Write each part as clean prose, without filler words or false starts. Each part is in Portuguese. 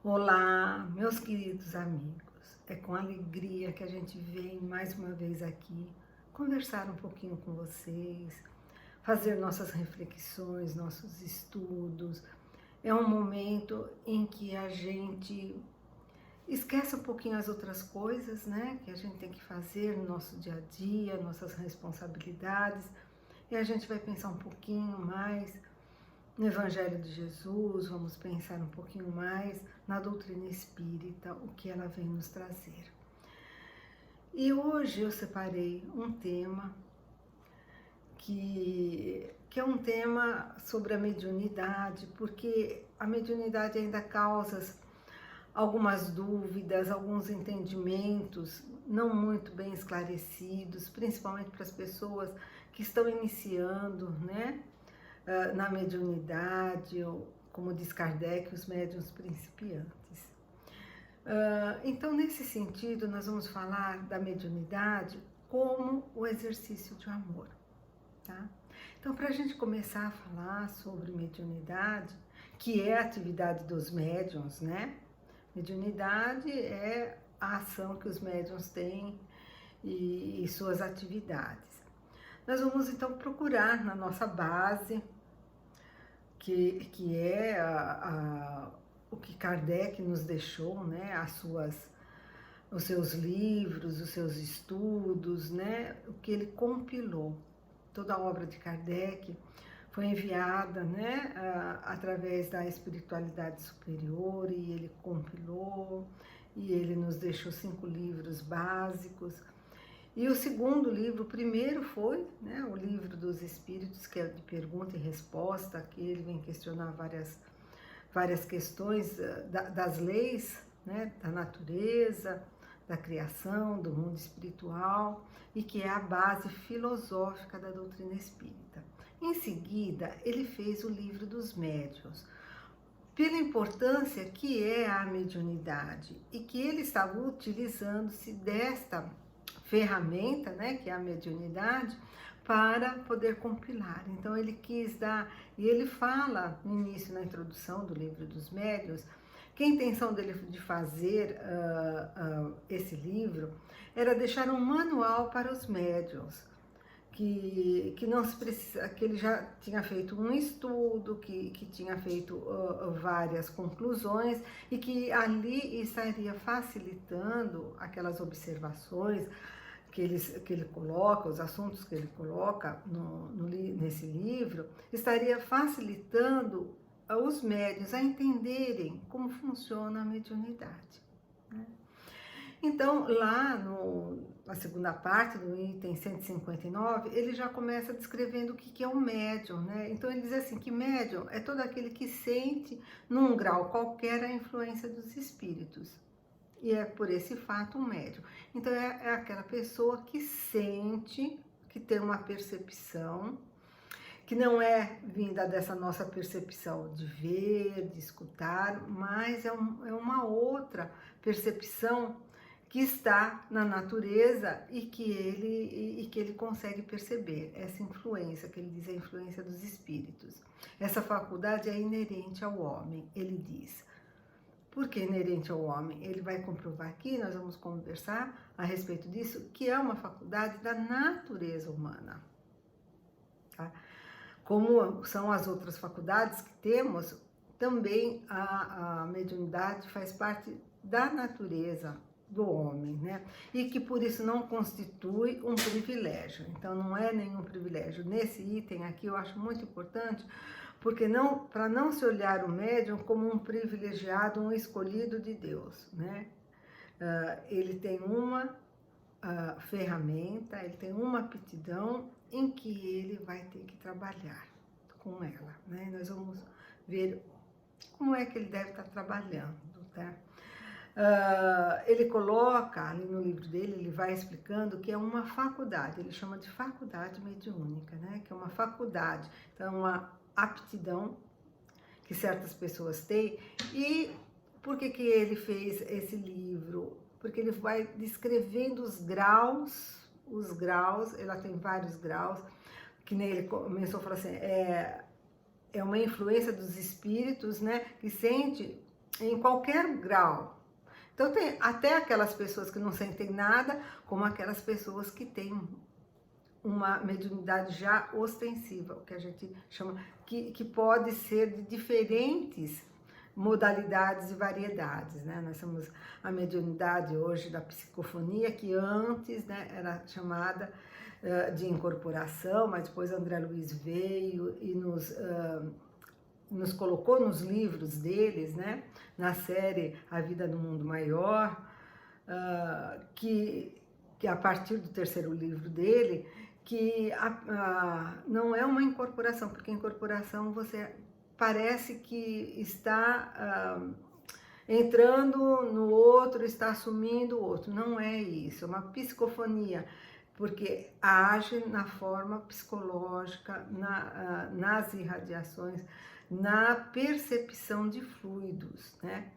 Olá, meus queridos amigos. É com alegria que a gente vem mais uma vez aqui conversar um pouquinho com vocês, fazer nossas reflexões, nossos estudos. É um momento em que a gente esquece um pouquinho as outras coisas, né? Que a gente tem que fazer no nosso dia a dia, nossas responsabilidades, e a gente vai pensar um pouquinho mais no Evangelho de Jesus, vamos pensar um pouquinho mais na doutrina espírita, o que ela vem nos trazer. E hoje eu separei um tema que é um tema sobre a mediunidade, porque a mediunidade ainda causa algumas dúvidas, alguns entendimentos não muito bem esclarecidos, principalmente para as pessoas que estão iniciando, né? Na mediunidade, ou, como diz Kardec, os médiuns principiantes. Então, nesse sentido, nós vamos falar da mediunidade como o exercício de amor, tá? Então, para a gente começar a falar sobre mediunidade, que é a atividade dos médiuns, né? Mediunidade é a ação que os médiuns têm e suas atividades. Nós vamos então procurar na nossa base, que é o que Kardec nos deixou, né? Os seus livros, os seus estudos, né? O que ele compilou. Toda a obra de Kardec foi enviada, né? Através da espiritualidade superior, e ele compilou, e ele nos deixou 5 livros básicos. E o segundo livro, o primeiro foi, né, o Livro dos Espíritos, que é de pergunta e resposta, que ele vem questionar várias questões das leis, né, da natureza, da criação, do mundo espiritual, e que é a base filosófica da doutrina espírita. Em seguida, ele fez o Livro dos Médiuns, pela importância que é a mediunidade, e que ele estava utilizando-se desta ferramenta, né, que é a mediunidade, para poder compilar. Então ele quis dar, e ele fala no início, na introdução do Livro dos Médiuns, que a intenção dele de fazer esse livro era deixar um manual para os médiuns, que não se precisa, que ele já tinha feito um estudo, que tinha feito várias conclusões, e que ali estaria facilitando aquelas observações que ele coloca, os assuntos que ele coloca nesse livro, estaria facilitando os médiuns a entenderem como funciona a mediunidade, né? Então, lá na segunda parte, no item 159, ele já começa descrevendo o que é um médium, né? Então, ele diz assim, que médium é todo aquele que sente, num grau qualquer, a influência dos espíritos. E é por esse fato um médium. Então, é aquela pessoa que sente, que tem uma percepção, que não é vinda dessa nossa percepção de ver, de escutar, mas é uma outra percepção que está na natureza e que ele consegue perceber. Essa influência, que ele diz, é a influência dos espíritos. Essa faculdade é inerente ao homem, ele diz. Por que inerente ao homem? Ele vai comprovar aqui, nós vamos conversar a respeito disso, que é uma faculdade da natureza humana, tá? Como são as outras faculdades que temos, também a mediunidade faz parte da natureza do homem, né? E que por isso não constitui um privilégio. Então não é nenhum privilégio. Nesse item aqui eu acho muito importante, porque para não se olhar o médium como um privilegiado, um escolhido de Deus, né? Ele tem uma ferramenta, ele tem uma aptidão em que ele vai ter que trabalhar com ela, né? Nós vamos ver como é que ele deve estar trabalhando, tá? Ele coloca ali no livro dele, ele vai explicando que é uma faculdade, ele chama de faculdade mediúnica, né? Que é uma faculdade, então uma aptidão que certas pessoas têm. E por que ele fez esse livro? Porque ele vai descrevendo os graus, ela tem vários graus, que nem ele começou a falar assim, é uma influência dos espíritos, né, que sente em qualquer grau. Então tem até aquelas pessoas que não sentem nada, como aquelas pessoas que têm uma mediunidade já ostensiva, o que a gente chama, que pode ser de diferentes modalidades e variedades, né? Nós temos a mediunidade hoje da psicofonia, que antes, né, era chamada de incorporação, mas depois André Luiz veio e nos colocou nos livros deles, né? Na série A Vida no Mundo Maior, que a partir do terceiro livro dele, que não é uma incorporação, porque incorporação você parece que está entrando no outro, está assumindo o outro. Não é isso, é uma psicofonia, porque age na forma psicológica, nas irradiações, na percepção de fluidos, né?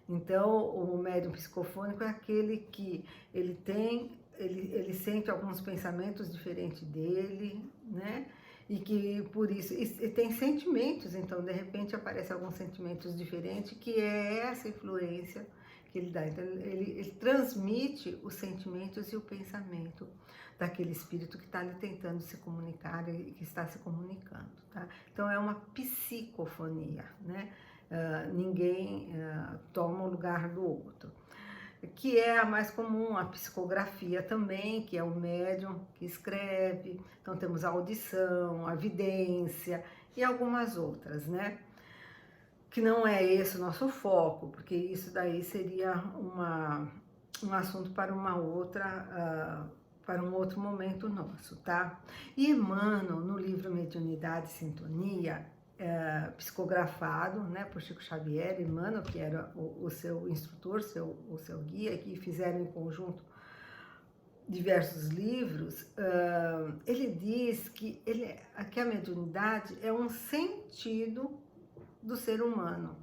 Então, o médium psicofônico é aquele que ele sente alguns pensamentos diferentes dele, né? E que por isso, e tem sentimentos, então de repente aparecem alguns sentimentos diferentes, que é essa influência que ele dá. Então ele transmite os sentimentos e o pensamento daquele espírito que está ali tentando se comunicar e que está se comunicando, tá? Então é uma psicofonia, né? Ninguém toma o lugar do outro, que é a mais comum, a psicografia também, que é o médium que escreve. Então temos a audição, a vidência e algumas outras, né? Que não é esse o nosso foco, porque isso daí seria um assunto para para um outro momento nosso, tá? E Emmanuel, no livro Mediunidade e Sintonia, psicografado, né, por Chico Xavier, Emmanuel, que era o seu instrutor, o seu guia, que fizeram em conjunto diversos livros, ele diz que a mediunidade é um sentido do ser humano,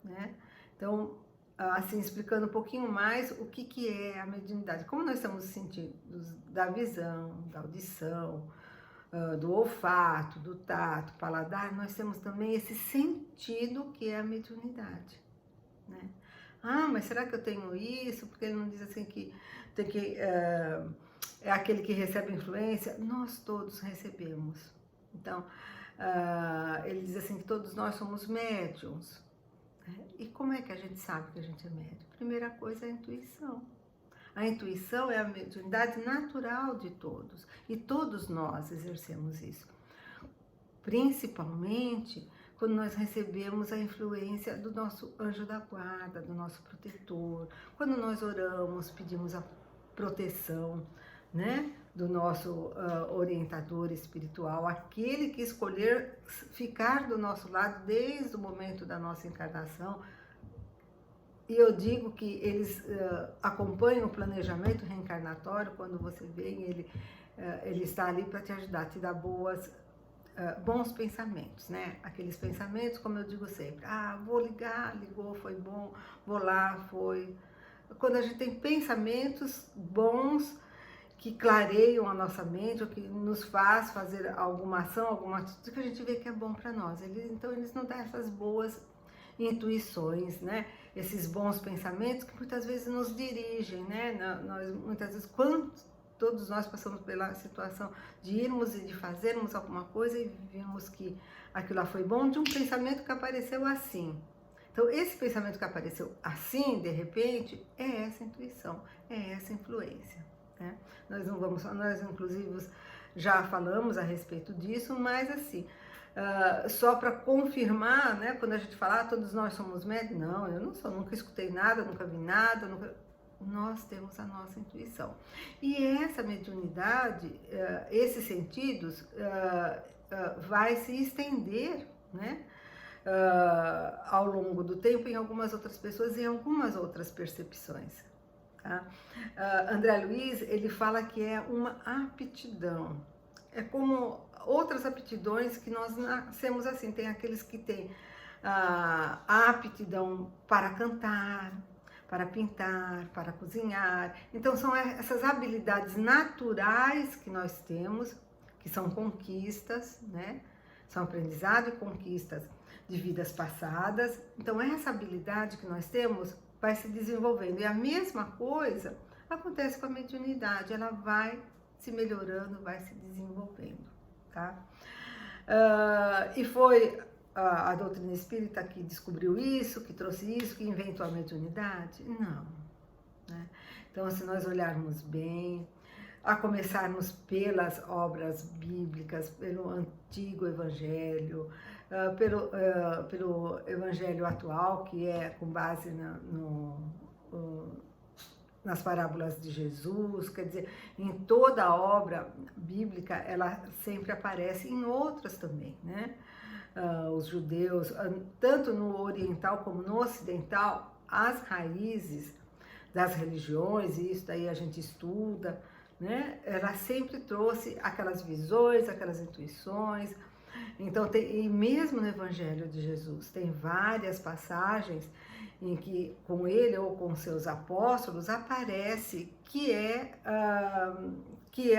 né? Então, assim, explicando um pouquinho mais o que é a mediunidade. Como nós estamos sentidos da visão, da audição, do olfato, do tato, paladar, nós temos também esse sentido que é a mediunidade, né? Ah, mas será que eu tenho isso? Porque ele não diz assim que tem que é aquele que recebe influência. Nós todos recebemos. Então, ele diz assim que todos nós somos médiums. E como é que a gente sabe que a gente é médium? Primeira coisa é a intuição. A intuição é a mediunidade natural de todos, e todos nós exercemos isso, principalmente quando nós recebemos a influência do nosso anjo da guarda, do nosso protetor, quando nós oramos, pedimos a proteção, né, do nosso orientador espiritual, aquele que escolher ficar do nosso lado desde o momento da nossa encarnação. E eu digo que eles acompanham o planejamento reencarnatório. Quando você vem, ele está ali para te ajudar, te dar bons pensamentos, né? Aqueles pensamentos, como eu digo sempre, vou ligar, ligou, foi bom, vou lá, foi. Quando a gente tem pensamentos bons, que clareiam a nossa mente, ou que nos faz fazer alguma ação, alguma atitude que a gente vê que é bom para nós. Então eles nos dão essas boas intuições, né? Esses bons pensamentos que muitas vezes nos dirigem, né? Muitas vezes, todos nós passamos pela situação de irmos e de fazermos alguma coisa e vimos que aquilo lá foi bom, de um pensamento que apareceu assim. Então, esse pensamento que apareceu assim, de repente, é essa intuição, é essa influência, né? Nós inclusive já falamos a respeito disso, mas assim, só para confirmar, né, quando a gente fala, todos nós somos médios, não, eu não sou, nunca escutei nada, nunca vi nada, nós temos a nossa intuição. E essa mediunidade, esses sentidos, vai se estender, né, ao longo do tempo em algumas outras pessoas e em algumas outras percepções. Tá? André Luiz, ele fala que é uma aptidão, é como outras aptidões que nós nascemos assim. Tem aqueles que têm a aptidão para cantar, para pintar, para cozinhar. Então são essas habilidades naturais que nós temos, que são conquistas, né? São aprendizado e conquistas de vidas passadas. Então, essa habilidade que nós temos vai se desenvolvendo. E a mesma coisa acontece com a mediunidade, ela vai se melhorando, vai se desenvolvendo, tá? E foi a doutrina espírita que descobriu isso, que trouxe isso, que inventou a mediunidade? Não, né? Então, se nós olharmos bem, a começarmos pelas obras bíblicas, pelo Antigo Evangelho, pelo Evangelho atual, que é com base nas parábolas de Jesus, quer dizer, em toda a obra bíblica, ela sempre aparece, em outras também, né? Os judeus, tanto no oriental como no ocidental, as raízes das religiões, e isso daí a gente estuda, né? Ela sempre trouxe aquelas visões, aquelas intuições. Então, e mesmo no Evangelho de Jesus, tem várias passagens em que com ele ou com seus apóstolos aparece que é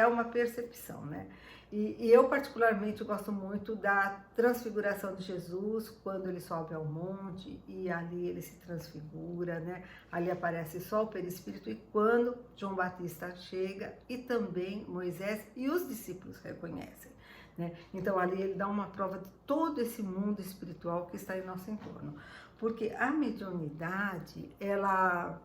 uma percepção, né? E eu particularmente gosto muito da transfiguração de Jesus, quando ele sobe ao monte e ali ele se transfigura, né? Ali aparece só o perispírito, e quando João Batista chega e também Moisés e os discípulos reconhecem, né? Então ali ele dá uma prova de todo esse mundo espiritual que está em nosso entorno, porque a mediunidade, ela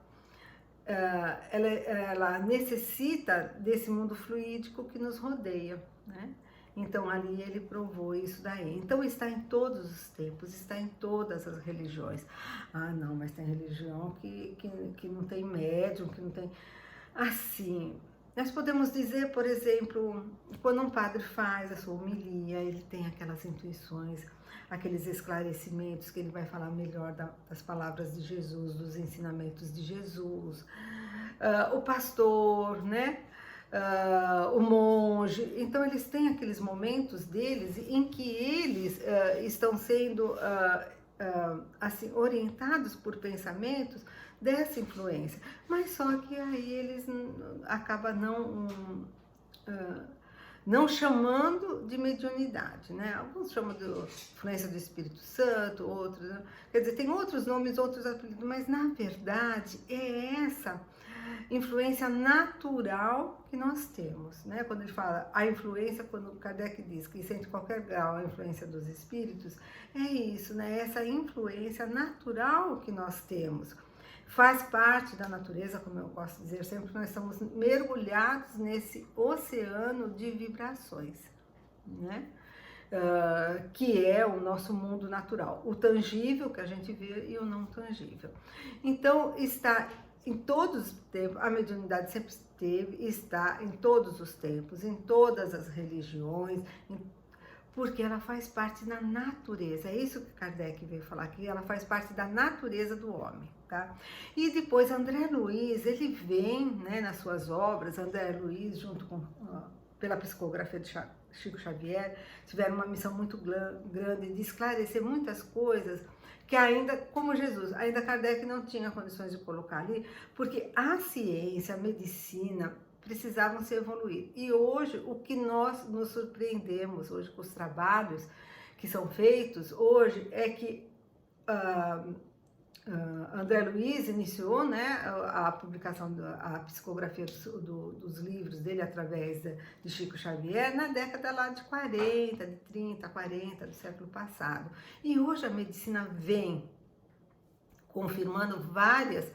necessita desse mundo fluídico que nos rodeia, né? Então ali ele provou isso daí. Então está em todos os tempos, está em todas as religiões. Ah, não, mas tem religião que não tem médium, que não tem... Assim, nós podemos dizer, por exemplo, quando um padre faz a sua homilia, ele tem aquelas intuições, aqueles esclarecimentos, que ele vai falar melhor das palavras de Jesus, dos ensinamentos de Jesus. O pastor, né? O monge. Então, eles têm aqueles momentos deles em que eles estão sendo assim, orientados por pensamentos dessa influência. Mas só que aí eles acabam não chamando de mediunidade, né? Alguns chamam de influência do Espírito Santo, outros, quer dizer, tem outros nomes, outros apelidos, mas na verdade é essa influência natural que nós temos, né? Quando ele fala a influência, quando Kardec diz que sente qualquer grau a influência dos espíritos, é isso, né? Essa influência natural que nós temos. Faz parte da natureza, como eu gosto de dizer sempre, nós estamos mergulhados nesse oceano de vibrações, né? Que é o nosso mundo natural, o tangível que a gente vê e o não tangível. Então, está em todos os tempos, a mediunidade sempre esteve, está em todos os tempos, em todas as religiões, porque ela faz parte da natureza. É isso que Kardec veio falar aqui, ela faz parte da natureza do homem, tá? E depois André Luiz, ele vem, né, nas suas obras, André Luiz, junto com, pela psicografia de Chico Xavier, tiveram uma missão muito grande de esclarecer muitas coisas que ainda, como Jesus, ainda Kardec não tinha condições de colocar ali, porque a ciência, a medicina precisavam se evoluir. E hoje, o que nós nos surpreendemos hoje com os trabalhos que são feitos hoje é que André Luiz iniciou, né, a publicação, a psicografia dos livros dele através de Chico Xavier na década lá de 40, de 30, 40 do século passado. E hoje a medicina vem confirmando várias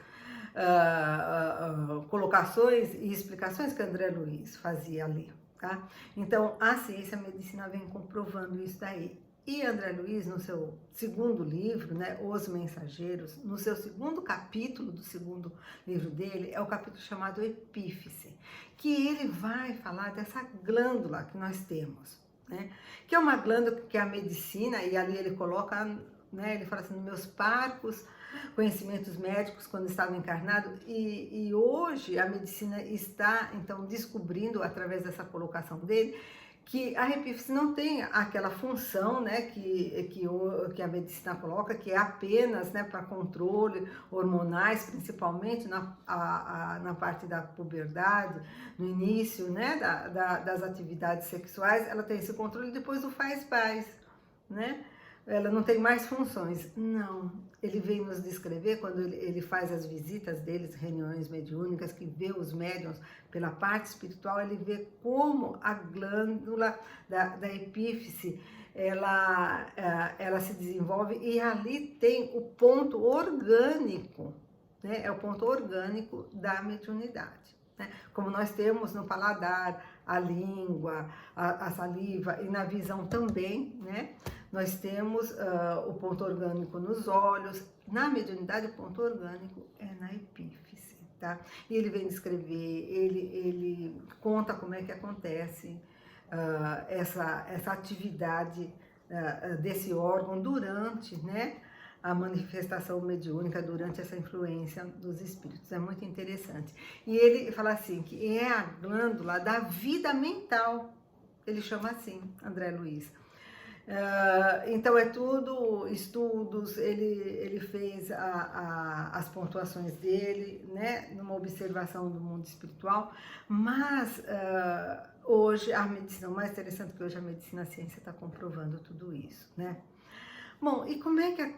colocações e explicações que André Luiz fazia ali, tá? Então, a ciência e a medicina vem comprovando isso daí. E André Luiz, no seu segundo livro, né, Os Mensageiros, no seu segundo capítulo do segundo livro dele, é o capítulo chamado Epífice, que ele vai falar dessa glândula que nós temos, né, que é uma glândula que a medicina, e ali ele coloca, né, ele fala assim, meus parcos conhecimentos médicos quando estava encarnado, e hoje a medicina está, então, descobrindo, através dessa colocação dele, que a epífise não tem aquela função, né, que a medicina coloca, que é apenas, né, para controle hormonais, principalmente na parte da puberdade, no início, né, das atividades sexuais, ela tem esse controle, depois o faz-paz, né? ela não tem mais funções. Não, ele vem nos descrever, quando ele faz as visitas deles, reuniões mediúnicas, que vê os médiuns pela parte espiritual, ele vê como a glândula da epífise, ela se desenvolve, e ali tem o ponto orgânico, né? É o ponto orgânico da mediunidade, né? Como nós temos no paladar, a língua, a saliva, e na visão também, né? Nós temos o ponto orgânico nos olhos. Na mediunidade, o ponto orgânico é na epífise, tá? E ele vem descrever, ele conta como é que acontece essa atividade desse órgão durante, né, a manifestação mediúnica, durante essa influência dos espíritos. É muito interessante. E ele fala assim, que é a glândula da vida mental. Ele chama assim, André Luiz. Então é tudo estudos, ele fez as pontuações dele, né, numa observação do mundo espiritual, mas hoje a medicina, o mais interessante é que hoje a medicina, a ciência está comprovando tudo isso, né? Bom, e como é que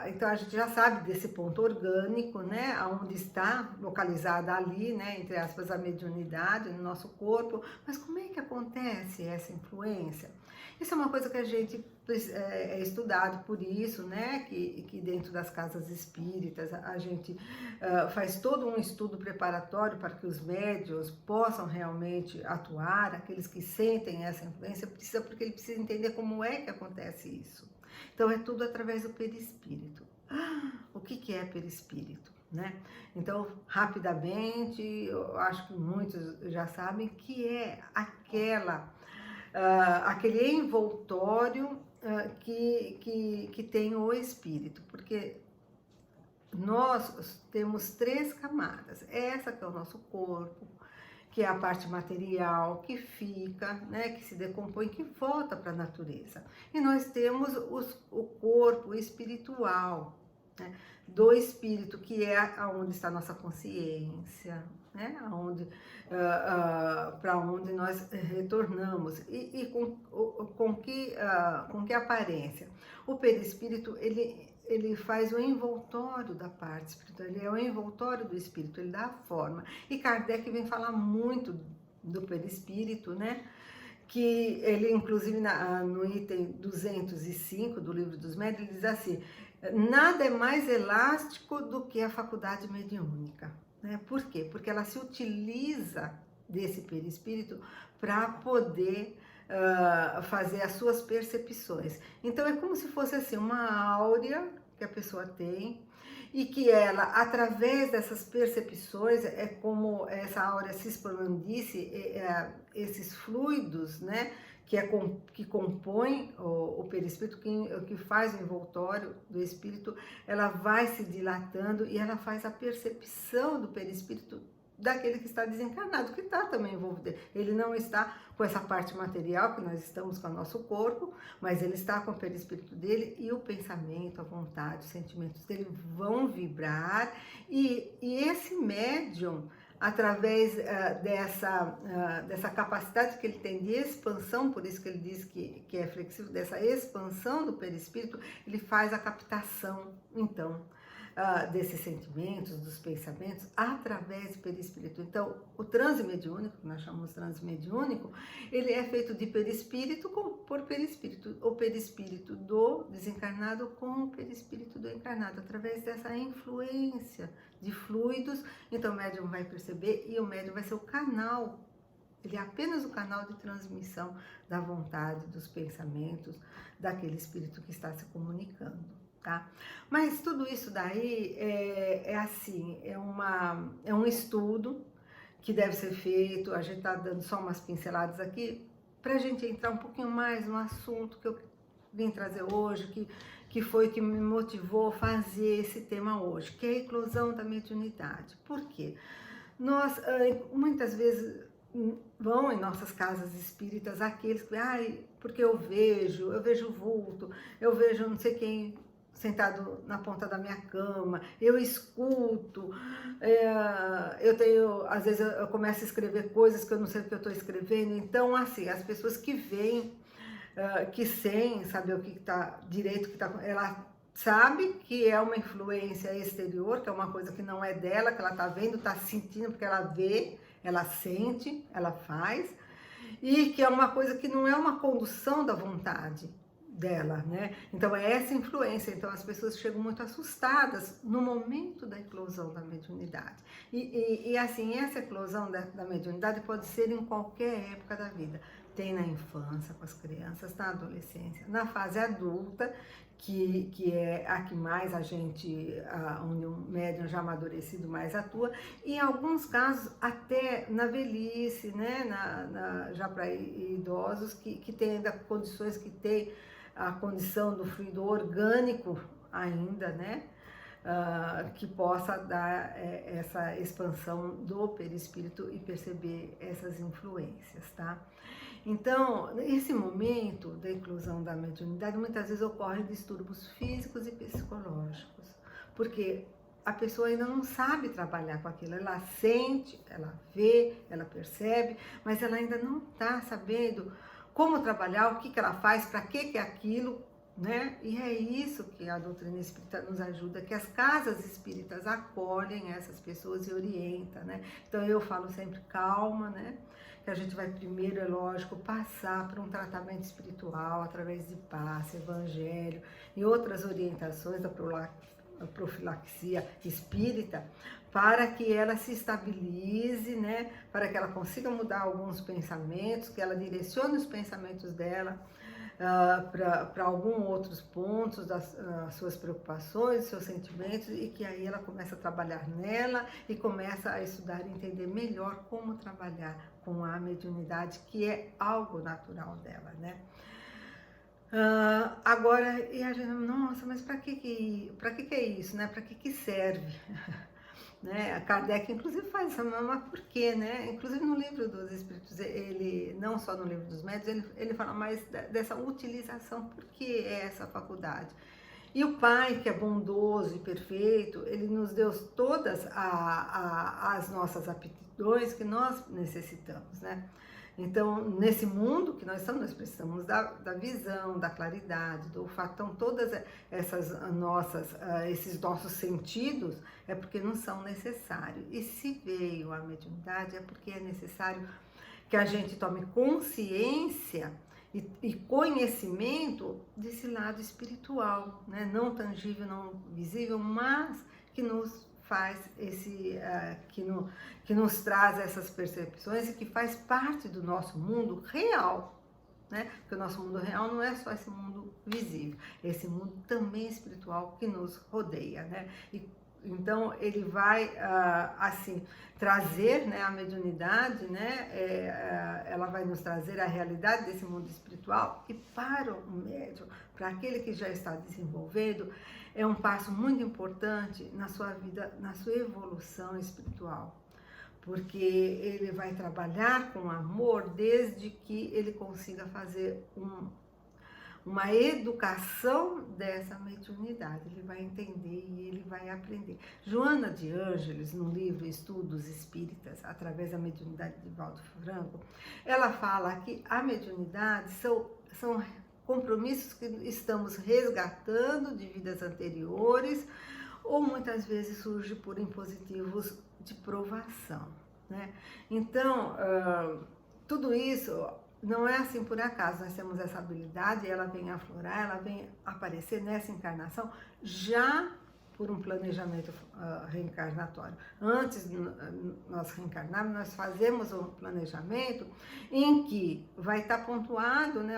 então a gente já sabe desse ponto orgânico, né, aonde está localizada ali, né, entre aspas, a mediunidade no nosso corpo, mas como é que acontece essa influência? Isso é uma coisa que a gente é estudado por isso, né, que dentro das casas espíritas a gente faz todo um estudo preparatório para que os médiuns possam realmente atuar, aqueles que sentem essa influência, porque ele precisa entender como é que acontece isso. Então, é tudo através do perispírito. O que é perispírito, né? Então, rapidamente, eu acho que muitos já sabem que é aquele envoltório que tem o espírito, porque nós temos 3 camadas. Essa que é o nosso corpo, que é a parte material, que fica, né, que se decompõe, que volta para a natureza. E nós temos o corpo espiritual, né, do espírito, que é onde está a nossa consciência, né, para onde nós retornamos. E com que aparência? O perispírito, ele faz o envoltório da parte espiritual, ele é o envoltório do espírito, ele dá a forma. E Kardec vem falar muito do perispírito, né? Que ele, inclusive, no item 205 do Livro dos Médiuns, ele diz assim, nada é mais elástico do que a faculdade mediúnica, né? Por quê? Porque ela se utiliza desse perispírito para poder fazer as suas percepções. Então é como se fosse assim uma áurea que a pessoa tem, e que ela, através dessas percepções, é como essa áurea se expandisse, esses fluidos, né, que compõem o perispírito, que faz o envoltório do espírito, ela vai se dilatando e ela faz a percepção do perispírito daquele que está desencarnado, que está também envolvido. Ele não está com essa parte material, que nós estamos com o nosso corpo, mas ele está com o perispírito dele, e o pensamento, a vontade, os sentimentos dele vão vibrar, e esse médium, através dessa capacidade que ele tem de expansão, por isso que ele diz que é flexível, dessa expansão do perispírito, ele faz a captação, então, desses sentimentos, dos pensamentos, através do perispírito. Então, o transe mediúnico, que nós chamamos de transe mediúnico, ele é feito de perispírito por perispírito, o perispírito do desencarnado com o perispírito do encarnado, através dessa influência de fluidos. Então, o médium vai perceber, e o médium vai ser o canal, ele é apenas o canal de transmissão da vontade, dos pensamentos, daquele espírito que está se comunicando. Tá? Mas tudo isso daí assim, é um estudo que deve ser feito. A gente está dando só umas pinceladas aqui para a gente entrar um pouquinho mais no assunto que eu vim trazer hoje, que foi que me motivou a fazer esse tema hoje, que é a eclosão da mediunidade. Por quê? Nós muitas vezes vão em nossas casas espíritas aqueles que, porque eu vejo vulto, eu vejo não sei quem sentado na ponta da minha cama, eu escuto, às vezes eu começo a escrever coisas que eu não sei o que eu estou escrevendo. Então, assim, as pessoas que veem que sem saber o que está direito, que ela sabe que é uma influência exterior, que é uma coisa que não é dela, que ela está vendo, está sentindo, porque ela vê, ela sente, ela faz, e que é uma coisa que não é uma condução da vontade dela, né? Então é essa influência. Então as pessoas chegam muito assustadas no momento da eclosão da mediunidade. E assim, essa eclosão da mediunidade pode ser em qualquer época da vida. Tem na infância com as crianças, na adolescência, na fase adulta, que é a que mais a gente, onde o médium já amadurecido mais atua, e em alguns casos até na velhice, né? Já para idosos que têm ainda condições, que têm a condição do fluido orgânico ainda, né? Que possa dar essa expansão do perispírito e perceber essas influências, tá? Então, nesse momento da eclosão da mediunidade, muitas vezes ocorrem distúrbios físicos e psicológicos, porque a pessoa ainda não sabe trabalhar com aquilo, ela sente, ela vê, ela percebe, mas ela ainda não está sabendo como trabalhar, o que ela faz, para que é aquilo, né? E é isso que a doutrina espírita nos ajuda, que as casas espíritas acolhem essas pessoas e orientam, né? Então eu falo sempre calma, né? Que a gente vai primeiro, é lógico, passar por um tratamento espiritual através de passe, evangelho e outras orientações da profilaxia espírita, para que ela se estabilize, né? Para que ela consiga mudar alguns pensamentos, que ela direcione os pensamentos dela para alguns outros pontos das suas preocupações, seus sentimentos, e que aí ela começa a trabalhar nela e começa a estudar e entender melhor como trabalhar com a mediunidade, que é algo natural dela, né? Agora, e a gente, nossa, mas para que é isso, né? Para que serve? Né? A Kardec, inclusive, faz essa, mas por quê, né? Inclusive no livro dos Espíritos, ele, não só no livro dos Médiuns, ele fala mais dessa utilização, por que é essa faculdade? E o Pai, que é bondoso e perfeito, ele nos deu todas as nossas aptidões que nós necessitamos, né? Então, nesse mundo que nós estamos, nós precisamos da visão, da claridade, do olfato. Então, todas esses nossos sentidos é porque não são necessários. E se veio a mediunidade, é porque é necessário que a gente tome consciência e conhecimento desse lado espiritual, né? Não tangível, não visível, mas que nos faz que nos traz essas percepções e que faz parte do nosso mundo real, né? Porque o nosso mundo real não é só esse mundo visível, esse mundo também espiritual que nos rodeia, né? Então ele vai assim trazer, né, a mediunidade, né? Ela vai nos trazer a realidade desse mundo espiritual, e para o médium, para aquele que já está desenvolvendo, é um passo muito importante na sua vida, na sua evolução espiritual, porque ele vai trabalhar com amor desde que ele consiga fazer uma educação dessa mediunidade. Ele vai entender e ele vai aprender. Joana de Ângeles, no livro Estudos Espíritas, através da mediunidade de Valdo Franco, ela fala que a mediunidade são compromissos que estamos resgatando de vidas anteriores, ou muitas vezes surge por impositivos de provação, né? Então, tudo isso não é assim por acaso. Nós temos essa habilidade, ela vem aflorar, ela vem aparecer nessa encarnação já por um planejamento reencarnatório. Antes de nós reencarnarmos, nós fazemos um planejamento em que vai estar pontuado, né,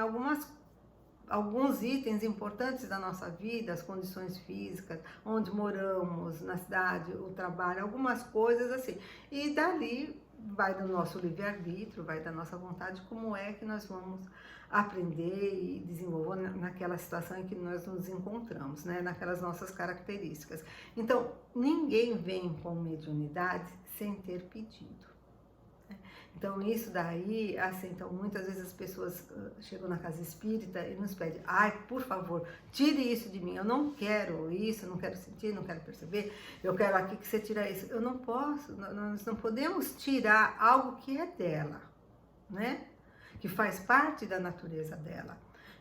alguns itens importantes da nossa vida, as condições físicas, onde moramos, na cidade, o trabalho, algumas coisas assim. E dali vai do nosso livre-arbítrio, vai da nossa vontade, como é que nós vamos aprender e desenvolver naquela situação em que nós nos encontramos, né? Naquelas nossas características. Então, ninguém vem com mediunidade sem ter pedido. Então, isso daí, assim, então, muitas vezes as pessoas chegam na casa espírita e nos pedem, ai, por favor, tire isso de mim, eu não quero isso, eu não quero sentir, não quero perceber, eu quero aqui que você tire isso. Eu não posso, nós não podemos tirar algo que é dela, né? Que faz parte da natureza dela.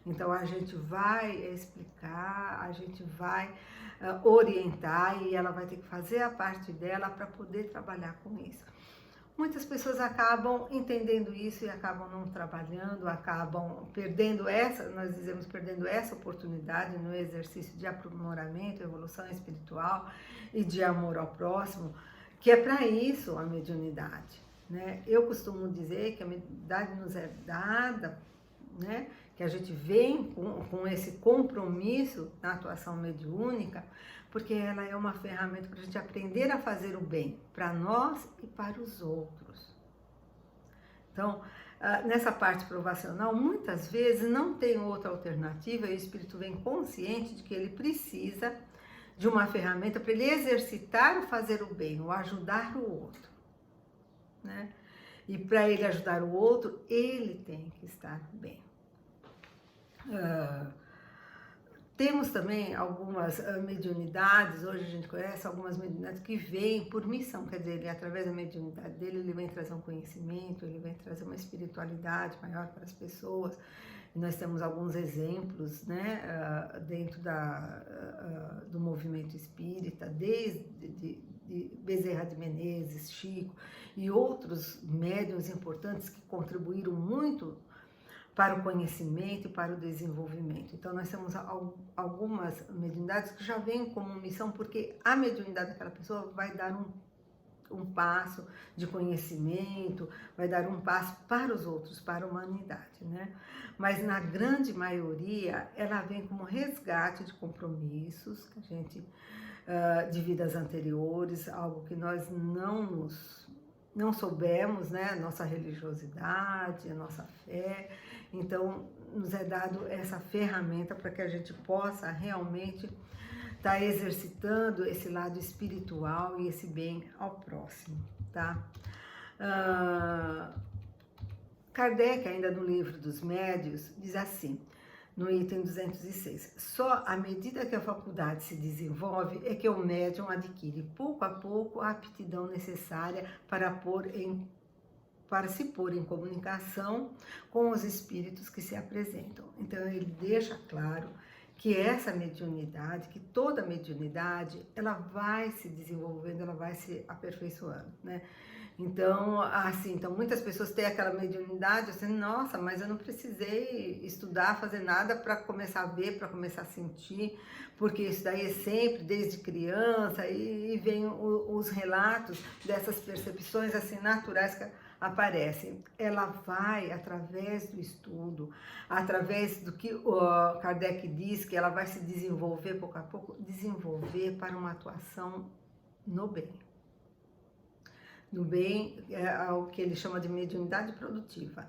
Então a gente vai explicar, a gente vai orientar e ela vai ter que fazer a parte dela para poder trabalhar com isso. Muitas pessoas acabam entendendo isso e acabam não trabalhando, acabam perdendo nós dizemos, perdendo essa oportunidade no exercício de aprimoramento, evolução espiritual e de amor ao próximo, que é para isso a mediunidade, né? Eu costumo dizer que a mediunidade nos é dada, né? Que a gente vem com esse compromisso na atuação mediúnica, porque ela é uma ferramenta para a gente aprender a fazer o bem para nós e para os outros. Então, nessa parte provacional, muitas vezes não tem outra alternativa e o espírito vem consciente de que ele precisa de uma ferramenta para ele exercitar o fazer o bem, o ajudar o outro, né? E para ele ajudar o outro, ele tem que estar bem. Temos também algumas mediunidades, hoje a gente conhece algumas mediunidades que vêm por missão, quer dizer, ele, através da mediunidade dele, ele vem trazer um conhecimento, ele vem trazer uma espiritualidade maior para as pessoas. E nós temos alguns exemplos, né, dentro do movimento espírita, desde de Bezerra de Menezes, Chico e outros médiuns importantes que contribuíram muito para o conhecimento e para o desenvolvimento. Então, nós temos algumas mediunidades que já vêm como missão, porque a mediunidade daquela pessoa vai dar um passo de conhecimento, vai dar um passo para os outros, para a humanidade, né? Mas, na grande maioria, ela vem como resgate de compromissos que a gente, de vidas anteriores, algo que nós não soubemos, né? Nossa religiosidade, a nossa fé. Então, nos é dado essa ferramenta para que a gente possa realmente estar exercitando esse lado espiritual e esse bem ao próximo, tá? Kardec, ainda no livro dos Médios, diz assim, no item 206, só à medida que a faculdade se desenvolve é que o médium adquire pouco a pouco a aptidão necessária para se pôr em comunicação com os espíritos que se apresentam. Então, ele deixa claro que essa mediunidade, que toda mediunidade, ela vai se desenvolvendo, ela vai se aperfeiçoando, né? Então, assim, muitas pessoas têm aquela mediunidade, assim, nossa, mas eu não precisei estudar, fazer nada para começar a ver, para começar a sentir, porque isso daí é sempre, desde criança, e vem os relatos dessas percepções, assim, naturais que aparecem. Ela vai, através do estudo, através do que o Kardec diz, que ela vai se desenvolver, pouco a pouco, desenvolver para uma atuação no bem. No bem, é o que ele chama de mediunidade produtiva,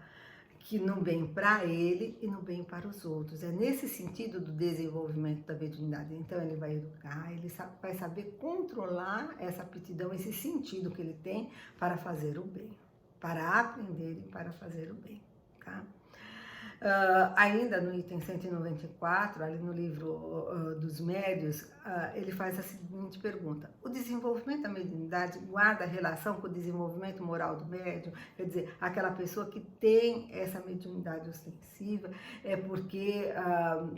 que no bem para ele e no bem para os outros. É nesse sentido do desenvolvimento da mediunidade. Então, ele vai educar, ele vai saber controlar essa aptidão, esse sentido que ele tem para fazer o bem, para aprender e para fazer o bem, tá? Ainda no item 194, ali no livro dos Médios, ele faz a seguinte pergunta: o desenvolvimento da mediunidade guarda relação com o desenvolvimento moral do médium? Quer dizer, aquela pessoa que tem essa mediunidade ostensiva é porque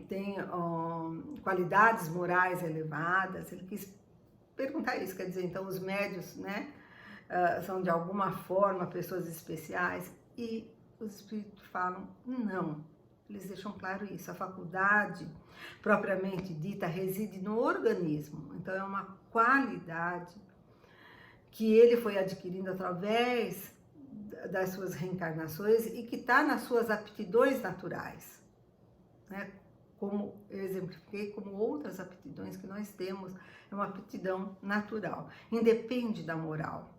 tem qualidades morais elevadas? Ele quis perguntar isso, quer dizer, então os médios, né, são de alguma forma pessoas especiais? E os espíritos falam, não, eles deixam claro isso, a faculdade propriamente dita reside no organismo, então é uma qualidade que ele foi adquirindo através das suas reencarnações e que está nas suas aptidões naturais, né? Como eu exemplifiquei, como outras aptidões que nós temos, é uma aptidão natural, independe da moral.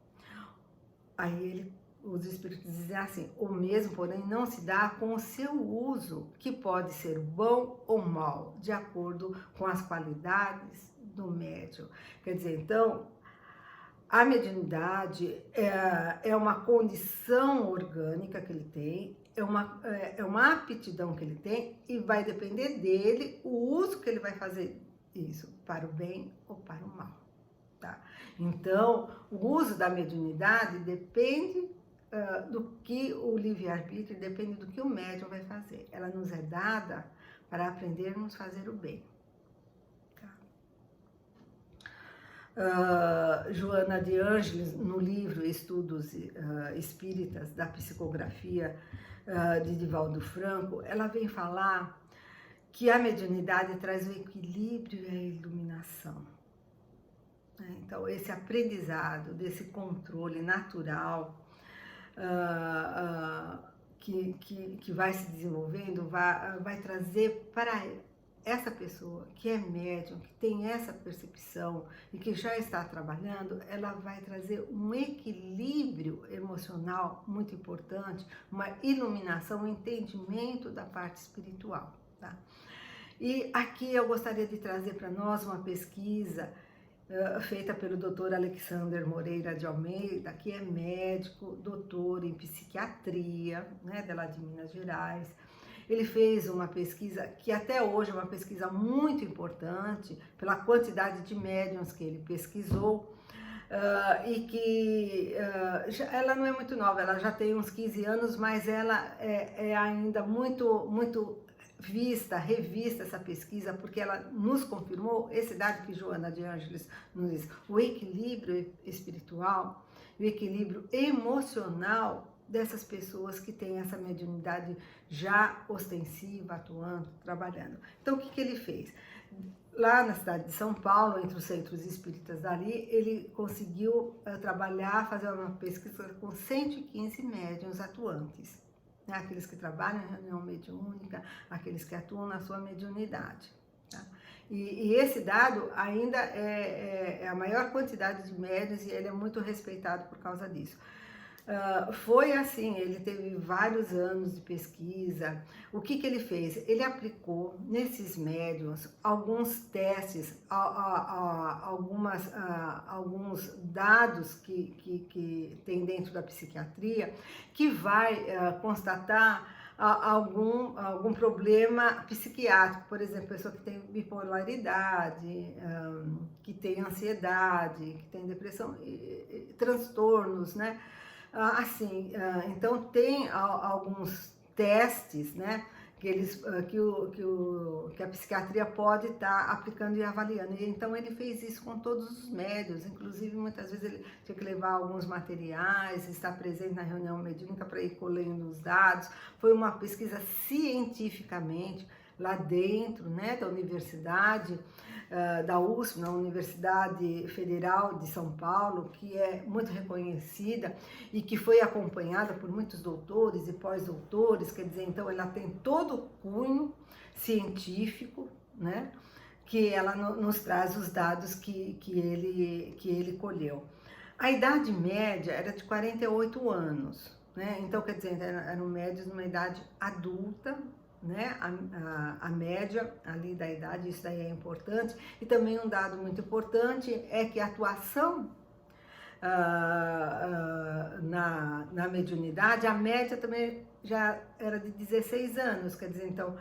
Aí os espíritos dizem assim, o mesmo, porém, não se dá com o seu uso, que pode ser bom ou mal, de acordo com as qualidades do médium. Quer dizer, então, a mediunidade é uma condição orgânica que ele tem, é uma aptidão que ele tem e vai depender dele o uso que ele vai fazer isso, para o bem ou para o mal. Tá? Então, o uso da mediunidade depende do que o livre-arbítrio, depende do que o médium vai fazer. Ela nos é dada para aprendermos a fazer o bem. Joana de Ângeles, no livro Estudos Espíritas da Psicografia de Divaldo Franco, ela vem falar que a mediunidade traz o equilíbrio e a iluminação. Então, esse aprendizado, desse controle natural que vai se desenvolvendo, vai trazer para essa pessoa que é médium, que tem essa percepção e que já está trabalhando, ela vai trazer um equilíbrio emocional muito importante, uma iluminação, um entendimento da parte espiritual. Tá? E aqui eu gostaria de trazer para nós uma pesquisa feita pelo Dr. Alexander Moreira de Almeida, que é médico, doutor em psiquiatria, né, de lá de Minas Gerais. Ele fez uma pesquisa que até hoje é uma pesquisa muito importante, pela quantidade de médiums que ele pesquisou, e que ela não é muito nova, ela já tem uns 15 anos, mas ela é ainda muito revista essa pesquisa, porque ela nos confirmou esse dado que Joana de Ângeles nos diz, o equilíbrio espiritual, o equilíbrio emocional dessas pessoas que têm essa mediunidade já ostensiva, atuando, trabalhando. Então, o que ele fez? Lá na cidade de São Paulo, entre os centros espíritas dali, ele conseguiu trabalhar, fazer uma pesquisa com 115 médiuns atuantes. Né? Aqueles que trabalham em reunião mediúnica, aqueles que atuam na sua mediunidade. Tá? E esse dado ainda é a maior quantidade de médiuns e ele é muito respeitado por causa disso. Foi assim, ele teve vários anos de pesquisa. O que ele fez? Ele aplicou nesses médiuns alguns testes, alguns dados que tem dentro da psiquiatria, que vai constatar algum problema psiquiátrico, por exemplo, pessoa que tem bipolaridade, que tem ansiedade, que tem depressão, transtornos, né? Então tem alguns testes, né, que a psiquiatria pode estar aplicando e avaliando. E então ele fez isso com todos os médiuns, inclusive muitas vezes ele tinha que levar alguns materiais, estar presente na reunião mediúnica para ir colhendo os dados. Foi uma pesquisa cientificamente lá dentro, né, da universidade, da USP, na Universidade Federal de São Paulo, que é muito reconhecida e que foi acompanhada por muitos doutores e pós-doutores, quer dizer, então ela tem todo o cunho científico, né, que ela nos traz os dados que ele colheu. A idade média era de 48 anos, né, então quer dizer, eram médios numa idade adulta, né, a média ali da idade, isso daí é importante. E também um dado muito importante é que a atuação na mediunidade, a média também já era de 16 anos, quer dizer, então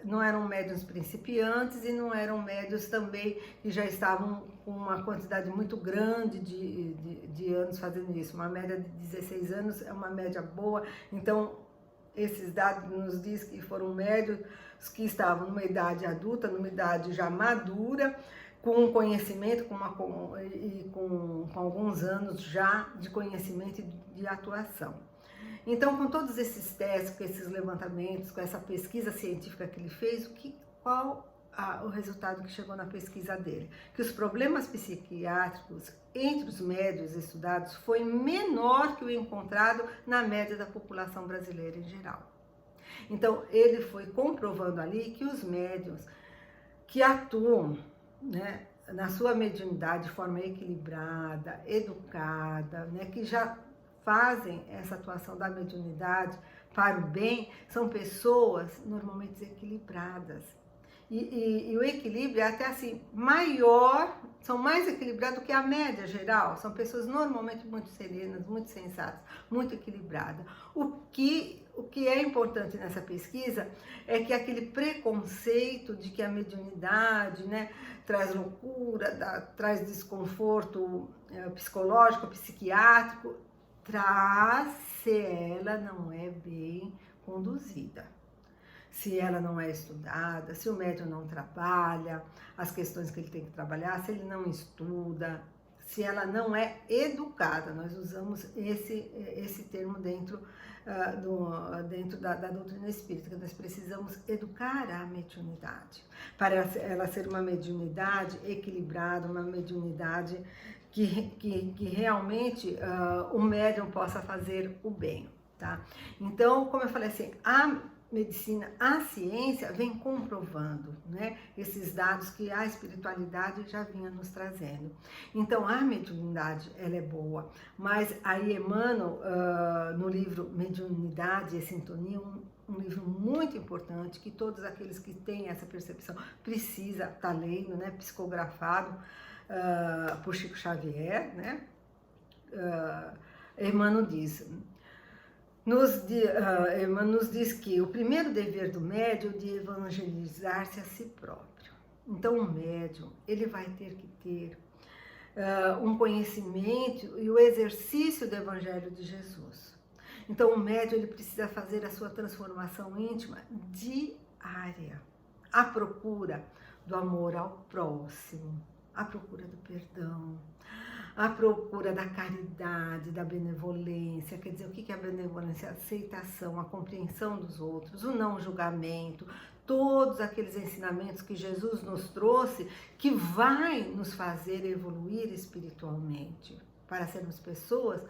não eram médiuns principiantes e não eram médiuns também que já estavam com uma quantidade muito grande de anos fazendo isso. Uma média de 16 anos é uma média boa, então esses dados nos diz que foram médios que estavam numa idade adulta, numa idade já madura, com conhecimento, com alguns anos já de conhecimento e de atuação. Então, com todos esses testes, com esses levantamentos, com essa pesquisa científica que ele fez, qual o resultado que chegou na pesquisa dele? Que os problemas psiquiátricos entre os médios estudados foi menor que o encontrado na média da população brasileira em geral. Então, ele foi comprovando ali que os médios que atuam, né, na sua mediunidade de forma equilibrada, educada, né, que já fazem essa atuação da mediunidade para o bem, são pessoas normalmente desequilibradas. E o equilíbrio é até assim, maior, são mais equilibrados do que a média geral, são pessoas normalmente muito serenas, muito sensatas, muito equilibradas. O que é importante nessa pesquisa é que aquele preconceito de que a mediunidade, né, traz loucura, traz desconforto psicológico, psiquiátrico, traz se ela não é bem conduzida. se ela não é estudada, se o médium não trabalha as questões que ele tem que trabalhar, se ele não estuda, se ela não é educada. Nós usamos esse termo dentro, dentro da doutrina espírita, que nós precisamos educar a mediunidade, para ela ser uma mediunidade equilibrada, uma mediunidade que realmente o médium possa fazer o bem, tá? Então, como eu falei assim, a medicina, a ciência vem comprovando, né, esses dados que a espiritualidade já vinha nos trazendo. Então, a mediunidade, ela é boa, mas aí Emmanuel, no livro Mediunidade e Sintonia, um livro muito importante, que todos aqueles que têm essa percepção precisam estar lendo, né, psicografado por Chico Xavier, né, Emmanuel diz... Emmanuel nos diz que o primeiro dever do médium é de evangelizar-se a si próprio. Então, o médium, ele vai ter que ter um conhecimento e o exercício do Evangelho de Jesus. Então, o médium, ele precisa fazer a sua transformação íntima diária, à procura do amor ao próximo, à procura do perdão, à procura da caridade, da benevolência. Quer dizer, o que é a benevolência? A aceitação, a compreensão dos outros, o não julgamento, todos aqueles ensinamentos que Jesus nos trouxe, que vai nos fazer evoluir espiritualmente, para sermos pessoas,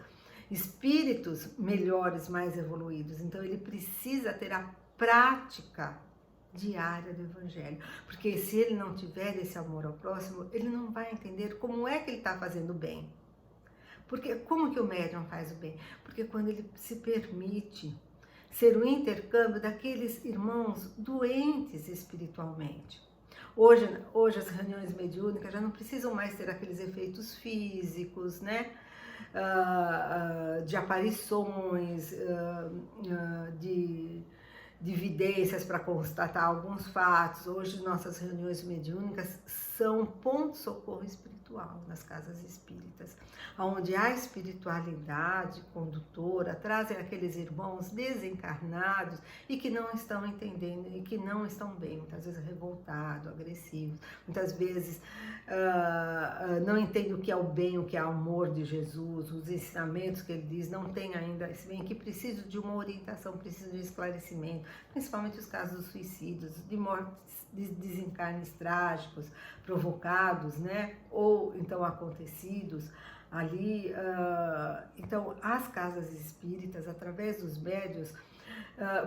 espíritos melhores, mais evoluídos. Então, ele precisa ter a prática diária do Evangelho, porque se ele não tiver esse amor ao próximo, ele não vai entender como é que ele está fazendo bem. Porque como que o médium faz o bem? Porque quando ele se permite ser o intercâmbio daqueles irmãos doentes espiritualmente. Hoje as reuniões mediúnicas já não precisam mais ter aqueles efeitos físicos, né? De aparições, de evidências para constatar alguns fatos. Hoje nossas reuniões mediúnicas são ponto-socorro espiritual nas casas espíritas, onde a espiritualidade condutora trazem aqueles irmãos desencarnados e que não estão entendendo e que não estão bem, muitas vezes revoltados, agressivos, muitas vezes não entendem o que é o bem, o que é o amor de Jesus, os ensinamentos que ele diz, não tem ainda esse bem, que precisam de uma orientação, precisam de esclarecimento, principalmente os casos dos suicídios, de mortes, de desencarnes trágicos, provocados, né, ou então acontecidos ali. Então, as casas espíritas, através dos médiuns,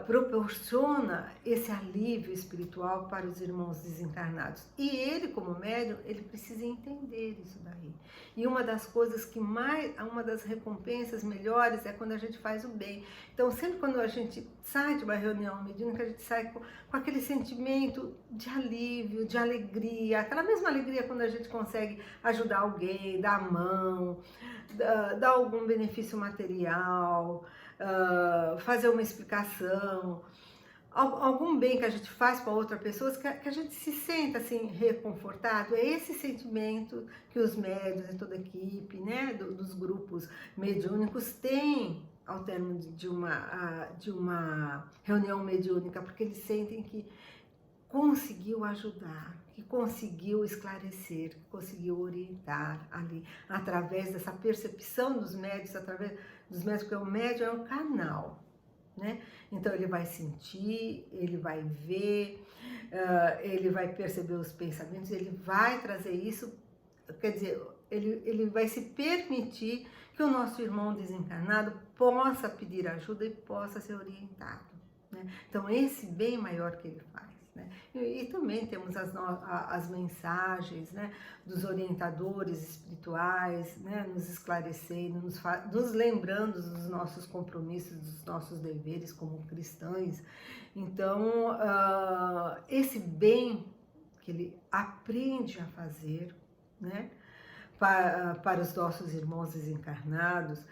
proporciona esse alívio espiritual para os irmãos desencarnados. E ele, como médium, ele precisa entender isso daí. E uma das coisas que mais, uma das recompensas melhores é quando a gente faz o bem. Então, sempre quando a gente sai de uma reunião mediúnica, a gente sai com aquele sentimento de alívio, de alegria, aquela mesma alegria quando a gente consegue ajudar alguém, dar a mão, dar algum benefício material, fazer uma explicação, algum bem que a gente faz para outra pessoa, que a gente se senta assim reconfortado. É esse sentimento que os médiuns e toda a equipe, né, dos grupos mediúnicos têm ao término de uma reunião mediúnica, porque eles sentem que conseguiu ajudar, que conseguiu esclarecer, que conseguiu orientar ali, através dessa percepção dos médiuns, através dos médiuns, porque o médium é um canal, né? Então ele vai sentir, ele vai ver, ele vai perceber os pensamentos, ele vai trazer isso, quer dizer, ele vai se permitir que o nosso irmão desencarnado possa pedir ajuda e possa ser orientado, né? Então esse bem maior que ele faz. E também temos as mensagens, né, dos orientadores espirituais, né, nos esclarecendo, nos lembrando dos nossos compromissos, dos nossos deveres como cristãos. Então, esse bem que ele aprende a fazer, né, para os nossos irmãos desencarnados,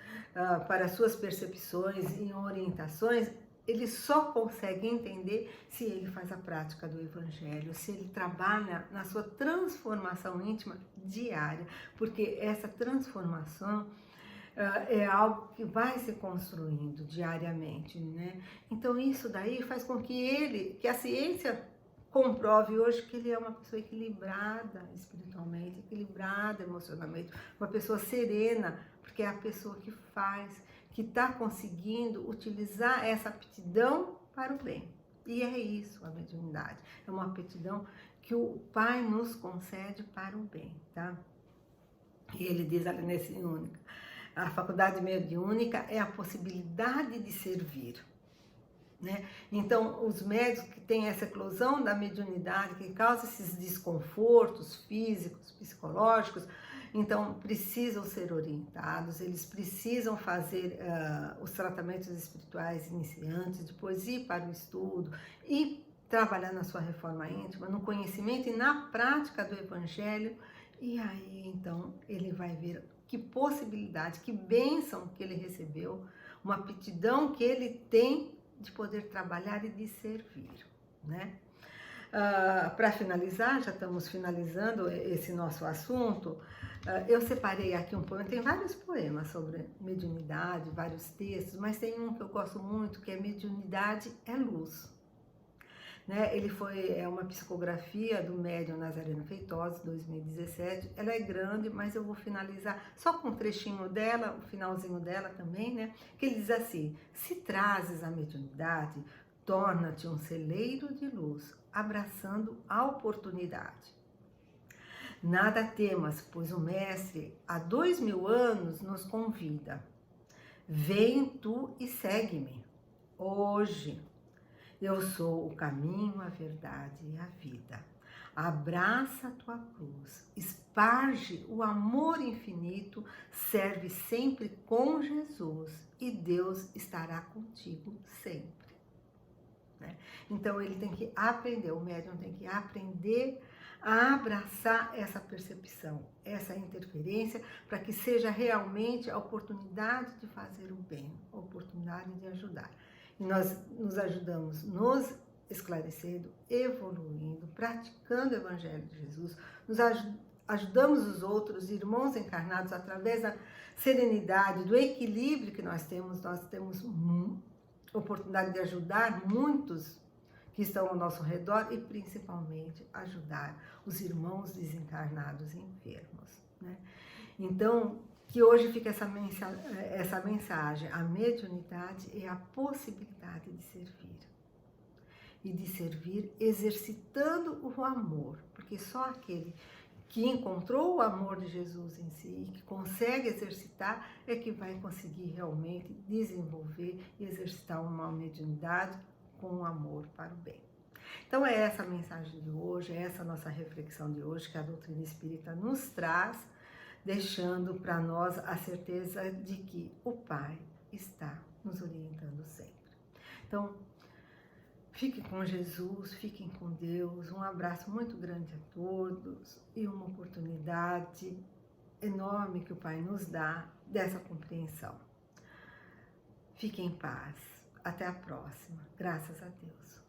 para suas percepções e orientações, ele só consegue entender se ele faz a prática do Evangelho, se ele trabalha na sua transformação íntima diária, porque essa transformação é algo que vai se construindo diariamente, né? Então isso daí faz com que a ciência comprove hoje que ele é uma pessoa equilibrada espiritualmente, equilibrada emocionalmente, uma pessoa serena, porque é a pessoa que faz, que está conseguindo utilizar essa aptidão para o bem. E é isso a mediunidade, é uma aptidão que o Pai nos concede para o bem, tá? E ele diz ali nesse única, a faculdade mediúnica é a possibilidade de servir, né? Então, os médicos que têm essa eclosão da mediunidade, que causa esses desconfortos físicos, psicológicos, então precisam ser orientados, eles precisam fazer os tratamentos espirituais iniciantes, depois ir para o estudo e trabalhar na sua reforma íntima, no conhecimento e na prática do Evangelho, e aí então ele vai ver que possibilidade, que bênção que ele recebeu, uma aptidão que ele tem de poder trabalhar e de servir, né? Para finalizar, já estamos finalizando esse nosso assunto, eu separei aqui um poema, tem vários poemas sobre mediunidade, vários textos, mas tem um que eu gosto muito, que é Mediunidade é Luz. Né? É uma psicografia do médium Nazareno Feitosa, 2017. Ela é grande, mas eu vou finalizar só com um trechinho dela, o finalzinho dela também, né? Que ele diz assim: se trazes a mediunidade, torna-te um celeiro de luz, abraçando a oportunidade. Nada temas, pois o Mestre há 2000 anos nos convida. Vem tu e segue-me. Hoje eu sou o caminho, a verdade e a vida. Abraça a tua cruz, esparge o amor infinito, serve sempre com Jesus e Deus estará contigo sempre. Né? Então ele tem que aprender, o médium tem que aprender a abraçar essa percepção, essa interferência, para que seja realmente a oportunidade de fazer o bem, a oportunidade de ajudar. E nós nos ajudamos nos esclarecendo, evoluindo, praticando o Evangelho de Jesus, nos ajudamos os outros, irmãos encarnados, através da serenidade, do equilíbrio que nós temos oportunidade de ajudar muitos que estão ao nosso redor e principalmente ajudar os irmãos desencarnados e enfermos, né? Então, que hoje fica essa mensagem, a mediunidade é a possibilidade de servir. E de servir exercitando o amor, porque só aquele que encontrou o amor de Jesus em si e que consegue exercitar é que vai conseguir realmente desenvolver e exercitar uma mediunidade com amor para o bem. Então é essa a mensagem de hoje, é essa a nossa reflexão de hoje que a doutrina espírita nos traz, deixando para nós a certeza de que o Pai está nos orientando sempre. Então, fiquem com Jesus, fiquem com Deus, um abraço muito grande a todos e uma oportunidade enorme que o Pai nos dá dessa compreensão. Fiquem em paz. Até a próxima. Graças a Deus.